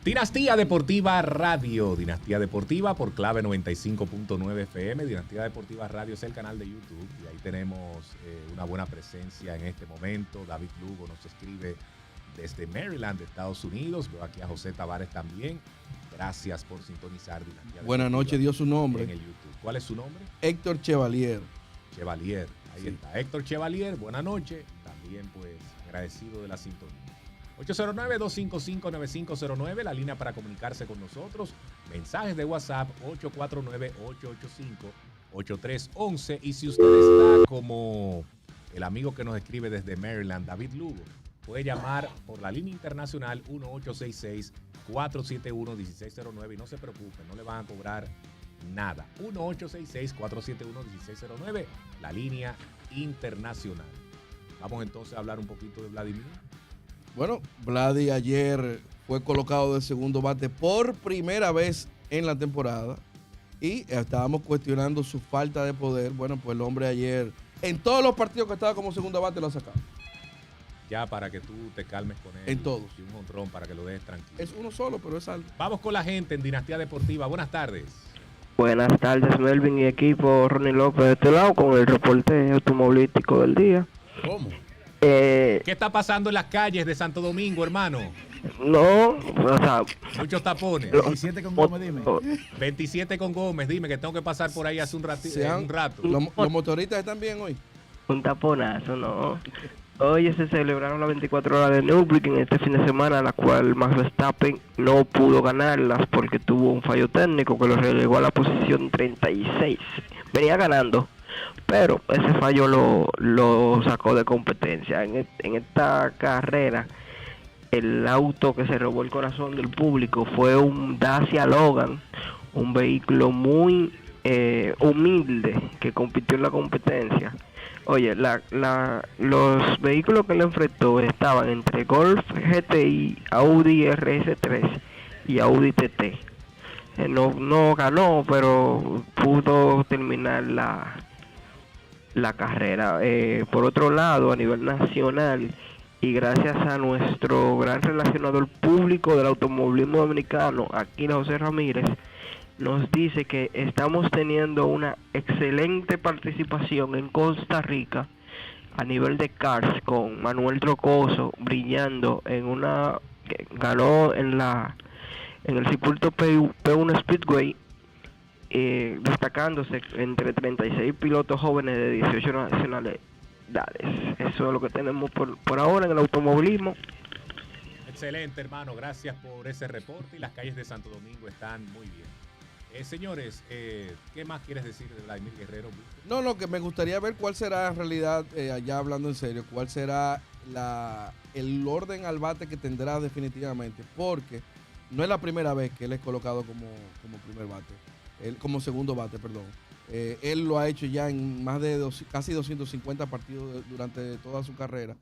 Dinastía Deportiva Radio, Dinastía Deportiva por Clave 95.9 FM. Dinastía Deportiva Radio es el canal de YouTube y ahí tenemos una buena presencia en este momento. David Lugo nos escribe desde Maryland, Estados Unidos. Veo aquí a José Tavares también. Gracias por sintonizar Dinastía Buenas noches, dio su nombre. En el YouTube. ¿Cuál es su nombre? Héctor Chevalier. Chevalier, ahí está. Héctor Chevalier, buenas noches. También pues agradecido de la sintonía. 809-255-9509, la línea para comunicarse con nosotros. Mensajes de WhatsApp 849-885-8311. Y si usted está como el amigo que nos escribe desde Maryland, David Lugo, puede llamar por la línea internacional 1866-471-1609 y no se preocupe, no le van a cobrar nada. 1866-471-1609, la línea internacional. Vamos entonces a hablar un poquito de Vladimir. Bueno, Vladi ayer fue colocado de segundo bate por primera vez en la temporada y estábamos cuestionando su falta de poder. Bueno, pues el hombre ayer, en todos los partidos que estaba como segundo bate, lo ha sacado. Ya para que tú te calmes con él. En todos. Y un jonrón para que lo dejes tranquilo. Es uno solo, pero es algo. Vamos con la gente en Dinastía Deportiva. Buenas tardes. Buenas tardes, Melvin y equipo. Ronnie López de este lado con el reporte automovilístico del día. ¿Cómo? ¿Qué está pasando en las calles de Santo Domingo, hermano? No, o sea... Muchos tapones. 27 con Gómez, dime. 27 con Gómez, dime que tengo que pasar por ahí hace un rato. Los motoristas están bien hoy. Un taponazo, no. Hoy se celebraron las 24 horas de Nürburgring este fin de semana, la cual Max Verstappen no pudo ganarlas porque tuvo un fallo técnico que lo relegó a la posición 36. Venía ganando, pero ese fallo lo sacó de competencia. En esta carrera, el auto que se robó el corazón del público fue un Dacia Logan, un vehículo muy humilde que compitió en la competencia. Oye, los vehículos que le enfrentó estaban entre Golf GTI, Audi RS3 y Audi TT. No ganó, pero pudo terminar la carrera. Por otro lado, a nivel nacional, y gracias a nuestro gran relacionador público del automovilismo dominicano, Aquila José Ramírez, nos dice que estamos teniendo una excelente participación en Costa Rica a nivel de cars, con Manuel Trocoso brillando que ganó en el circuito P1 Speedway, destacándose entre 36 pilotos jóvenes de 18 nacionalidades. Eso es lo que tenemos por ahora en el automovilismo. Excelente, hermano, gracias por ese reporte y las calles de Santo Domingo están muy bien. Señores, ¿qué más quieres decir de Vladimir Guerrero? No, que me gustaría ver cuál será en realidad, ya hablando en serio, cuál será el orden al bate que tendrá definitivamente, porque no es la primera vez que él es colocado como primer bate, como segundo bate, perdón. Él lo ha hecho ya en más de casi 250 partidos durante toda su carrera,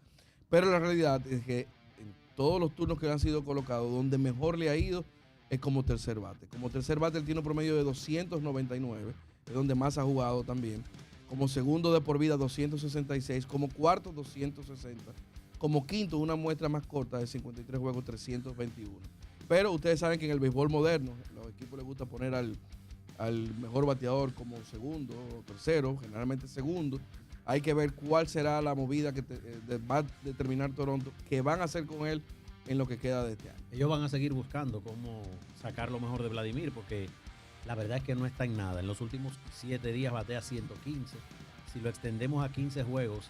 pero la realidad es que en todos los turnos que le han sido colocados, donde mejor le ha ido es como tercer bate. Como tercer bate él tiene un promedio de 299, es donde más ha jugado también. Como segundo de por vida 266, como cuarto 260, como quinto una muestra más corta de 53 juegos 321. Pero ustedes saben que en el béisbol moderno los equipos les gusta poner al mejor bateador como segundo o tercero, generalmente segundo. Hay que ver cuál será la movida que va a determinar Toronto, que van a hacer con él en lo que queda de este año. Ellos van a seguir buscando cómo sacar lo mejor de Vladimir, porque la verdad es que no está en nada. En los últimos 7 días batea 115. Si lo extendemos a 15 juegos,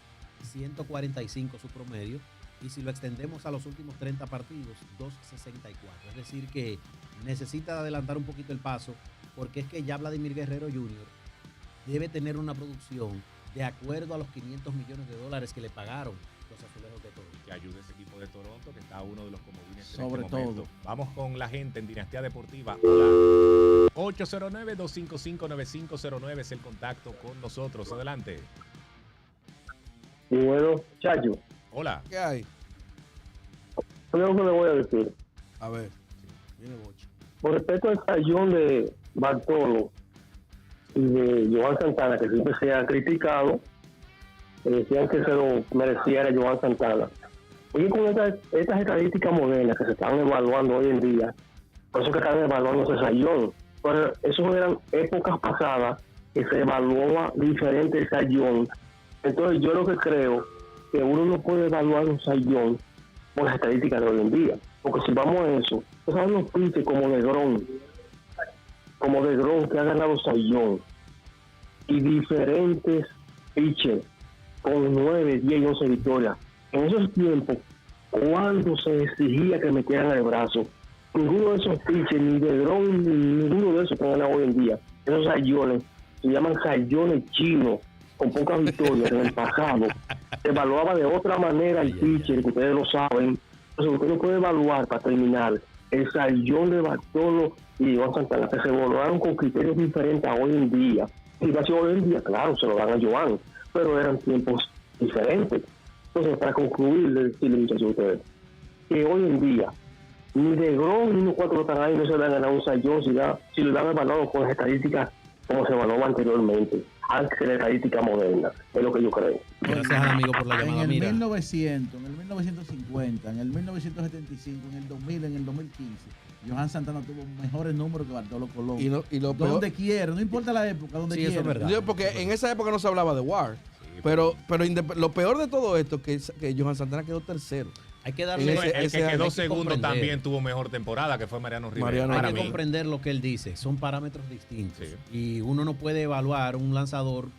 145 su promedio. Y si lo extendemos a los últimos 30 partidos, 264. Es decir que necesita adelantar un poquito el paso, porque es que ya Vladimir Guerrero Jr. debe tener una producción de acuerdo a los $500 millones que le pagaron los Azulejos de Toronto. Que ayude a ese equipo de Toronto, que está uno de los comodines sobre este todo. Momento. Vamos con la gente en Dinastía Deportiva. Hola. 809-255-9509 es el contacto con nosotros. Adelante. Bueno, Chacho. Hola. ¿Qué hay? Lo que le voy a decir. A ver, viene Bocho. Con respecto al fallón de Bartolo y de Joan Santana, que siempre se ha criticado, decían que se lo mereciera Joan Santana. Oye, con estas estadísticas modernas que se están evaluando hoy en día, Por eso que están evaluando ese sayón. Pero eso eran épocas pasadas que se evaluaba diferente el sayón. Entonces yo lo que creo que uno no puede evaluar un sayón por las estadísticas de hoy en día. Porque si vamos a eso, pues hay unos pitches como de Grom que ha ganado sayón y diferentes pitchers con 9, 10 y 11 victorias. En esos tiempos, cuando se exigía que metieran el brazo, ninguno de esos pitchers, ni de Grom, ni ninguno de esos que ganan hoy en día, esos sayones, se llaman sayones chinos, con pocas victorias en el pasado. Se evaluaba de otra manera el pitcher, que ustedes lo saben. Entonces usted no puede evaluar, para terminar, el sayón de Bartolo y Johan Santana, que se evaluaron con criterios diferentes a hoy en día. Si va a ser hoy en día, claro, se lo dan a Johan, pero eran tiempos diferentes. Entonces, para concluir, decirle, muchachos, a ustedes, que hoy en día, ni de Grom ni los cuatro que están ahí no se le han ganado un sayón si lo han evaluado con las estadísticas como se evaluaba anteriormente, antes de la estadística moderna. Es lo que yo creo. Gracias al amigo por la llamada. En el Mira, 1900, en el 1950, en el 1975, en el 2000, en el 2015, Johan Santana tuvo mejores números que Bartolo Colón. Y lo peor, donde quiera, no importa la época, donde Sí, quiera. eso es verdad. porque en esa época no se hablaba de WAR. Pero lo peor de todo esto es que Johan Santana quedó tercero. hay que darle... Ese- El que hay quedó que segundo comprender. también tuvo mejor temporada, que fue Mariano Rivera. Mariano Hay Para que mí. comprender lo que él dice. Son parámetros distintos. Sí. Y uno no puede evaluar un lanzador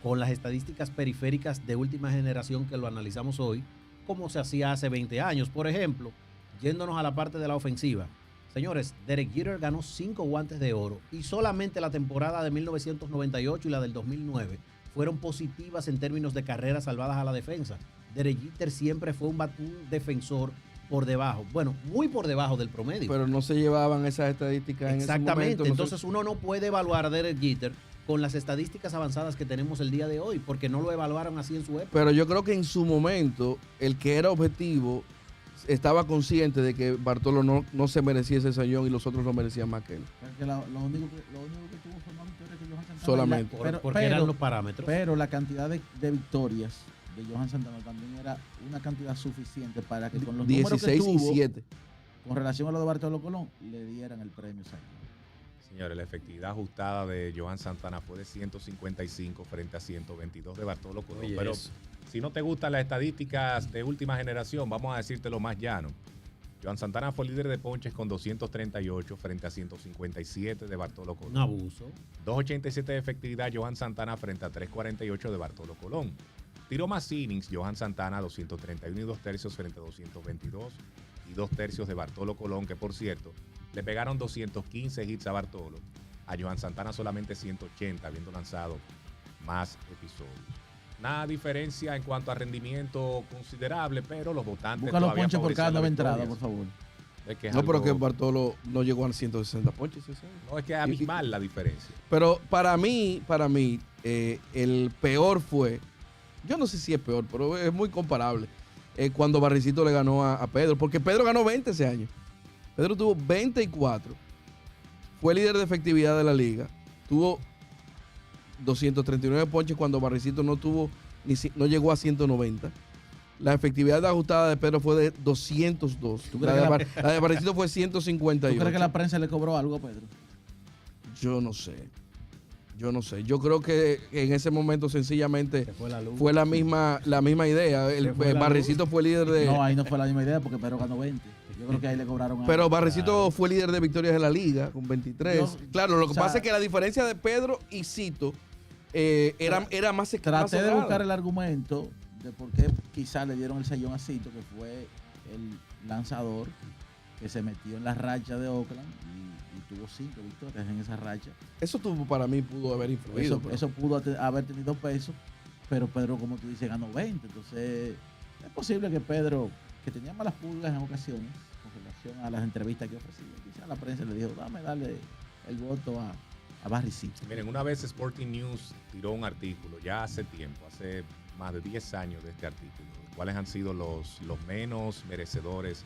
con las estadísticas periféricas de última generación que lo analizamos hoy, como se hacía hace 20 años. Por ejemplo, yéndonos a la parte de la ofensiva. Señores, Derek Jeter ganó 5 guantes de oro y solamente la temporada de 1998 y la del 2009 fueron positivas en términos de carreras salvadas a la defensa. Derek Jeter siempre fue un defensor por debajo, bueno, muy por debajo del promedio. Pero no se llevaban esas estadísticas en ese momento. Exactamente, entonces uno no puede evaluar a Derek Jeter con las estadísticas avanzadas que tenemos el día de hoy, porque no lo evaluaron así en su época. Pero yo creo que en su momento, el que era objetivo estaba consciente de que Bartolo no se merecía ese sayón y los otros no merecían más que él. Porque lo único que tuvo fue más victorias que Johan Santana. Solamente. Porque eran los parámetros. Pero la cantidad de victorias de Johan Santana también era una cantidad suficiente para que con los números que 16 y tuvo, 7. con relación a lo de Bartolo Colón, le dieran el premio Sayón. Señores, la efectividad ajustada de Johan Santana fue de 155 frente a 122 de Bartolo Colón. Oye, Pero eso. si no te gustan las estadísticas de última generación, vamos a decirte lo más llano. Johan Santana fue líder de ponches con 238 frente a 157 de Bartolo Colón. Un abuso. 2.87 de efectividad Johan Santana frente a 3.48 de Bartolo Colón. Tiró más innings Johan Santana 231 y 2 tercios frente a 222 y 2 tercios de Bartolo Colón, que por cierto le pegaron 215 hits a Bartolo. A Johan Santana solamente 180, habiendo lanzado más episodios. Nada diferencia en cuanto a rendimiento considerable, pero los votantes Busca los todavía ponches por cada 9 favorecen la entradas, victoria. por favor. Es que es No, pero algo- que Bartolo no llegó a 160 ponches ese año. no, es que es abismal la diferencia. Pero para mí, el peor fue, yo no sé si es peor, pero es muy comparable, cuando Barricito le ganó a Pedro, porque Pedro ganó 20 ese año. Pedro tuvo 24, fue líder de efectividad de la liga, tuvo 239 ponches cuando Barricito no llegó a 190. La efectividad ajustada de Pedro fue de 202. ¿Tú La crees de Barricito fue ¿Tú 158. crees que la prensa le cobró algo a Pedro? Yo no sé. Yo creo que en ese momento sencillamente Se fue la luz. fue la misma idea. El Se fue la Barricito fue líder de. No, ahí no fue la misma idea porque Pedro ganó 20. Yo creo que ahí le cobraron algo. Pero Barricito Claro. fue líder de victorias de la liga con 23. Claro, lo que pasa es que la diferencia de Pedro y Cito era más Traté de cerrada. buscar el argumento de por qué quizás le dieron el sayón a Cito, que fue el lanzador que se metió en la racha de Oakland y tuvo 5 victorias en esa racha. Eso para mí pudo haber influido. Eso pudo haber tenido peso, pero Pedro, como tú dices, ganó 20. Entonces, es posible que Pedro, que tenía malas pulgas en ocasiones con relación a las entrevistas que ofrecía, quizás la prensa le dijo, dale el voto a Barricito. Miren, una vez Sporting News tiró un artículo, ya hace tiempo, hace más de 10 años de este artículo, cuáles han sido los menos merecedores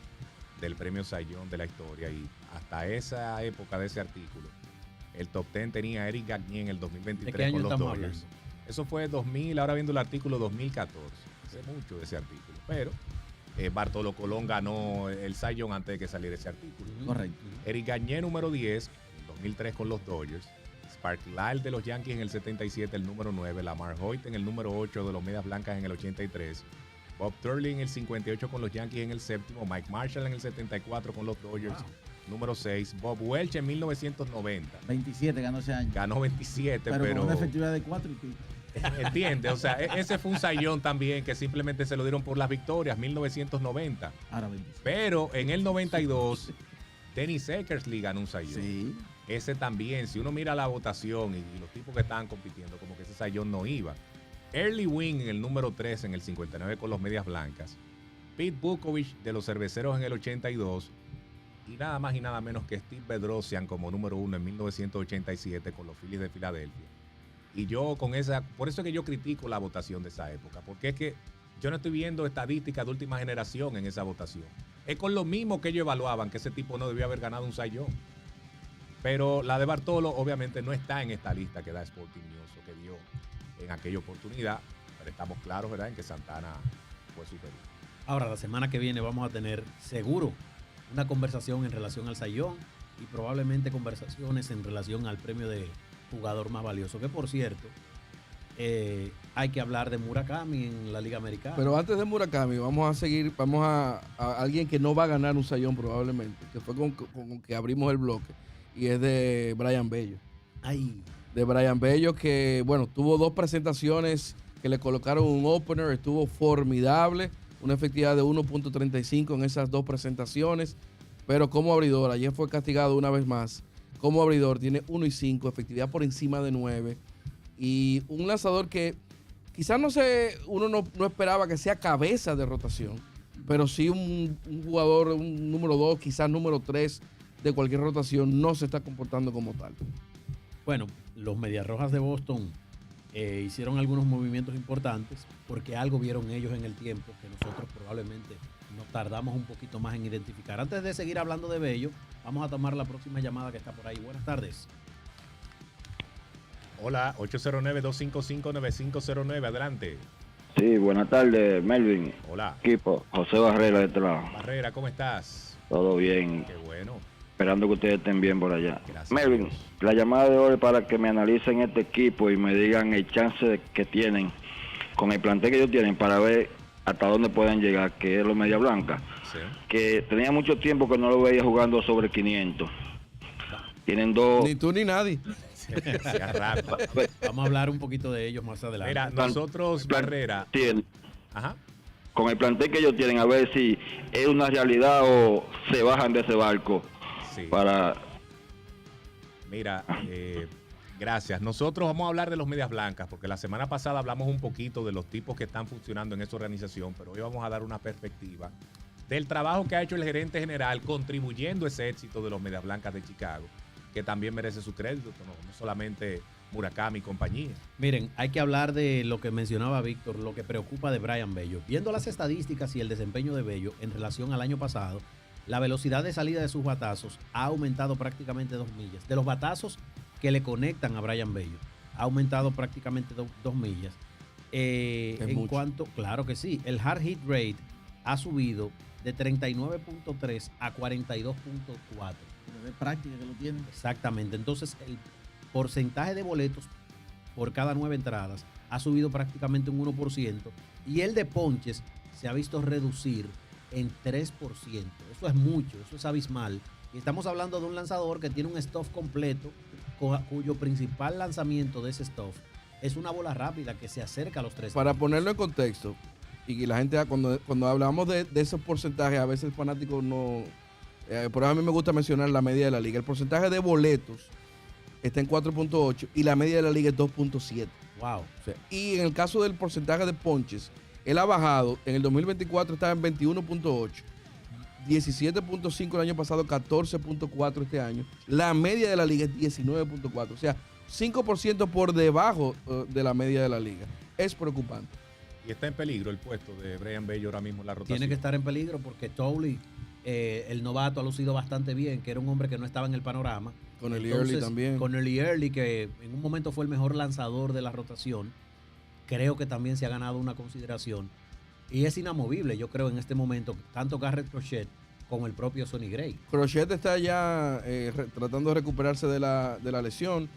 del premio Sayón de la historia, y hasta esa época de ese artículo, el top 10 tenía a Eric Gagné en el ¿De qué 2023 año con los estamos Dodgers. hablando? Eso fue 2000, ahora viendo el artículo 2014, hace mucho de ese artículo, pero Bartolo Colón ganó el Cy Young antes de que saliera ese artículo. Correcto. Eric Gagné, número 10, en 2003 con los Dodgers. Sparky Lyle de los Yankees en el 77, el número 9. Lamar Hoyt en el número 8 de los Medias Blancas en el 83. Bob Turley en el 58 con los Yankees en el 7º. Mike Marshall en el 74 con los Dodgers, número 6. Bob Welch en 1990. 27 ganó ese año. Ganó 27, Pero pero con una efectividad de 4 y pico. entiende, o sea, ese fue un sayón también que simplemente se lo dieron por las victorias, 1990. Ahora 27. Pero en el 92, Dennis Eckersley ganó un sayón. Sí. Ese también, si uno mira la votación y los tipos que estaban compitiendo, como que ese sayón no iba. Early Wing en el número 3 en el 59 con los Medias Blancas. Pete Bukovich de los Cerveceros en el 82. Y nada más y nada menos que Steve Bedrosian como número 1 en 1987 con los Phillies de Filadelfia. Y yo con esa, por eso es que yo critico la votación de esa época, porque es que yo no estoy viendo estadísticas de última generación en esa votación. Es con lo mismo que ellos evaluaban que ese tipo no debía haber ganado un Cy Young. Pero la de Bartolo obviamente no está en esta lista que da Sporting News o que dio en aquella oportunidad, pero estamos claros, ¿verdad?, en que Santana fue superior. Ahora, la semana que viene vamos a tener seguro una conversación en relación al Cy Young y probablemente conversaciones en relación al premio de jugador más valioso, que por cierto, hay que hablar de Murakami en la Liga Americana. Pero antes de Murakami, vamos a alguien que no va a ganar un sayón probablemente, que fue con que abrimos el bloque, y es de Brian Bello. Ay. De Brian Bello, que bueno, tuvo 2 presentaciones que le colocaron un opener, estuvo formidable, una efectividad de 1.35 en esas 2 presentaciones, pero como abridor, ayer fue castigado una vez más. Como abridor tiene 1.5, efectividad por encima de 9. Y un lanzador que quizás uno no esperaba que sea cabeza de rotación, pero sí un jugador, un número 2, quizás número 3 de cualquier rotación, no se está comportando como tal. Bueno, los Medias Rojas de Boston hicieron algunos movimientos importantes porque algo vieron ellos en el tiempo que nosotros probablemente nos tardamos un poquito más en identificar. Antes de seguir hablando de Bello, vamos a tomar la próxima llamada que está por ahí. Buenas tardes. Hola, 809-255-9509, adelante. Sí, buenas tardes, Melvin. Hola. Equipo, José Barrera de este lado. Barrera, ¿cómo estás? Todo bien, Qué bueno. esperando que ustedes estén bien por allá. Gracias. Melvin, la llamada de hoy es para que me analicen este equipo y me digan el chance que tienen con el plantel que ellos tienen para ver hasta dónde pueden llegar, que es los Media Blanca. Sí. Que tenía mucho tiempo que no lo veía jugando sobre 500. Tienen 2... Ni tú ni nadie. Hacía rato. Vamos a hablar un poquito de ellos más adelante. Mira, nosotros, Barrera. Sí, Ajá. con el plantel que ellos tienen, a ver si es una realidad o se bajan de ese barco. Sí. Para... Mira, gracias. Nosotros vamos a hablar de los Medias Blancas, porque la semana pasada hablamos un poquito de los tipos que están funcionando en esa organización, pero hoy vamos a dar una perspectiva del trabajo que ha hecho el gerente general contribuyendo a ese éxito de los Medias Blancas de Chicago, que también merece su crédito, no solamente Murakami y compañía. Miren, hay que hablar de lo que mencionaba Víctor, lo que preocupa de Brian Bello. Viendo las estadísticas y el desempeño de Bello en relación al año pasado, la velocidad de salida de sus batazos ha aumentado prácticamente 2 millas. De los batazos que le conectan a Brian Bello, ha aumentado prácticamente 2 millas. Claro que sí, el hard hit rate ha subido de 39.3 a 42.4. De práctica que lo tienen. Exactamente. Entonces, el porcentaje de boletos por cada 9 entradas ha subido prácticamente un 1% y el de ponches se ha visto reducir en 3%. Eso es mucho, eso es abismal. Y estamos hablando de un lanzador que tiene un stuff completo, cuyo principal lanzamiento de ese stuff es una bola rápida que se acerca a los 3. Para ponerlo en contexto, y la gente cuando hablamos de esos porcentajes, a veces el fanático no... por eso a mí me gusta mencionar la media de la liga. El porcentaje de boletos está en 4.8 y la media de la liga es 2.7. Wow. O sea, y en el caso del porcentaje de ponches, él ha bajado. En el 2024 estaba en 21.8, 17.5 el año pasado, 14.4 este año. La media de la liga es 19.4. O sea, 5% por debajo de la media de la liga. Es preocupante. Y está en peligro el puesto de Brian Bello ahora mismo en la rotación. Tiene que estar en peligro porque Tolley, el novato, ha lucido bastante bien, que era un hombre que no estaba en el panorama. Con el Early también. Con el Early, que en un momento fue el mejor lanzador de la rotación. Creo que también se ha ganado una consideración. Y es inamovible, yo creo, en este momento, tanto Garrett Crochet como el propio Sonny Gray. Crochet está ya tratando de recuperarse de la lesión.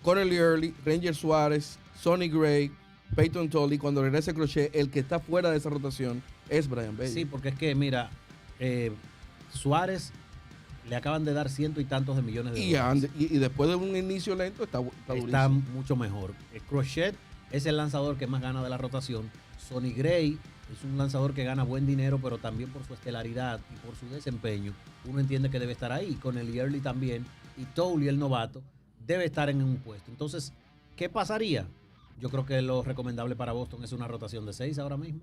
Connelly Early, Ranger Suárez, Sonny Gray, Peyton Tolley. Cuando regrese Crochet, el que está fuera de esa rotación es Brian Bello. Sí, porque es que, mira, Suárez le acaban de dar cientos y tantos de millones de dólares. Y después de un inicio lento está Está durísimo. mucho mejor. Crochet es el lanzador que más gana de la rotación. Sonny Gray es un lanzador que gana buen dinero, pero también por su estelaridad y por su desempeño, uno entiende que debe estar ahí. Con el Early también. Y Tolley, el novato, debe estar en un puesto. Entonces, ¿qué pasaría? Yo creo que lo recomendable para Boston es una rotación de 6 ahora mismo.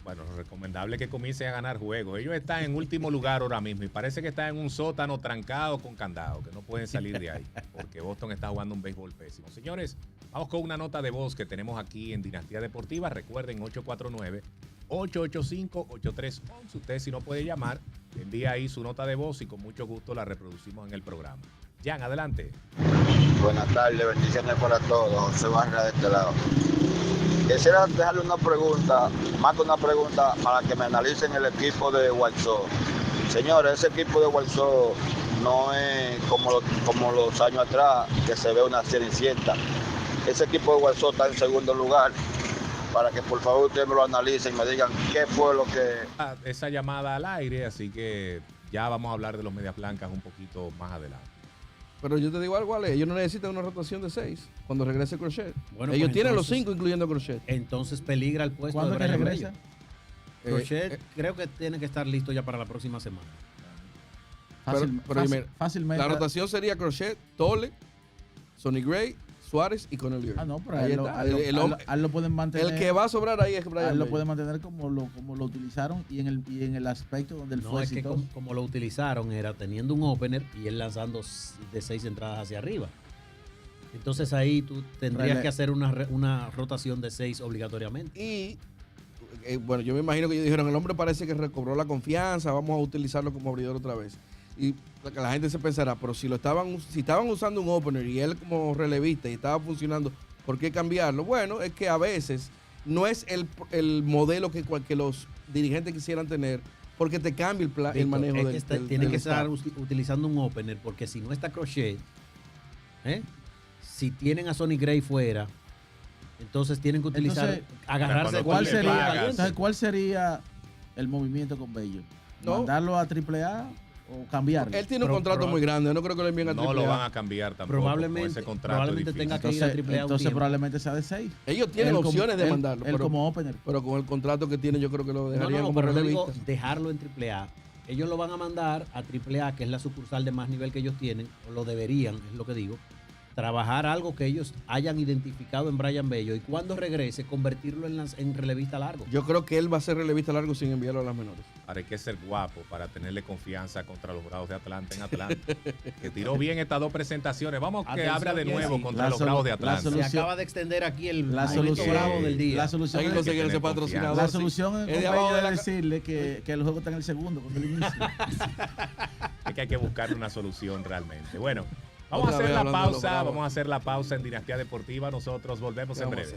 Bueno, lo recomendable es que comiencen a ganar juegos. Ellos están en último lugar ahora mismo y parece que están en un sótano trancado con candado, que no pueden salir de ahí, porque Boston está jugando un béisbol pésimo. Señores, vamos con una nota de voz que tenemos aquí en Dinastía Deportiva. Recuerden, 849-885-8311. Usted, si no puede llamar, envía ahí su nota de voz y con mucho gusto la reproducimos en el programa. Jan, adelante. Buenas tardes, bendiciones para todos. José Barra de este lado. Quisiera dejarle una pregunta, más que una pregunta, para que me analicen el equipo de White Sox. Señores, ese equipo de White Sox no es como los años atrás, que se ve una cenicienta. Ese equipo de White Sox está en segundo lugar. Para que por favor ustedes me lo analicen y me digan qué fue lo que... Esa llamada al aire, así que ya vamos a hablar de los Medias Blancas un poquito más adelante. Pero yo te digo algo, Ale, ellos no necesitan una rotación de 6 cuando regrese Crochet. Bueno, ellos pues tienen entonces, los 5, incluyendo Crochet. Entonces peligra el puesto de ¿Cuándo que Brian regresa? Bello. Crochet creo que tiene que estar listo ya para la próxima semana. Fácilmente. La rotación sería Crochet, Tolley, Sonny Gray, Suárez y Connelly. No, pero ahí a él lo pueden mantener. El que va a sobrar ahí es Brian Bello. Lo Bello. pueden mantener como lo utilizaron y en el aspecto donde él No, fue es que exitoso. como lo utilizaron era teniendo un opener y él lanzando de 6 entradas hacia arriba. Entonces ahí tú tendrías que hacer una rotación de 6 obligatoriamente. Y bueno, yo me imagino que ellos dijeron, el hombre parece que recobró la confianza, vamos a utilizarlo como abridor otra vez. Y la gente se pensará, pero si estaban usando un opener y él como relevista y estaba funcionando, ¿por qué cambiarlo? Bueno, es que a veces no es el modelo que los dirigentes quisieran tener, porque te cambia el manejo del Tienen que estar staff. utilizando un opener, porque si no está Crochet, si tienen a Sonny Gray fuera, entonces tienen que utilizar, agarrarse. ¿Cuál sería el movimiento con Bello? ¿Mandarlo a AAA o cambiarlo? Él tiene un contrato muy grande, no creo que lo envíen a AAA. No lo van a cambiar tampoco. Probablemente tenga que ir a AAA. Entonces probablemente sea de 6. Ellos tienen opciones de mandarlo. Él como opener. Pero con el contrato que tiene yo creo que lo dejarían como pero relevista. digo, dejarlo en AAA. Ellos lo van a mandar a AAA, que es la sucursal de más nivel que ellos tienen, o lo deberían, es lo que digo. Trabajar algo que ellos hayan identificado en Brian Bello y cuando regrese convertirlo en relevista largo. Yo creo que él va a ser relevista largo sin enviarlo a las menores. Ahora hay que ser guapo para tenerle confianza contra los Bravos de Atlanta en Atlanta. Que tiró bien estas 2 presentaciones. Vamos que Atención, abra de nuevo sí. contra los Bravos de Atlanta. Se acaba de extender aquí el La solución bravo del día. La solución Hay que conseguir ese patrocinador. La solución es de abajo de decirle que el juego está en el segundo cuando el inicio. Es que hay que buscar una solución realmente. Bueno, vamos a Otra hacer vez la hablando de los pausa. Bravos. Vamos a hacer la pausa en Dinastía Deportiva. Nosotros volvemos en breve.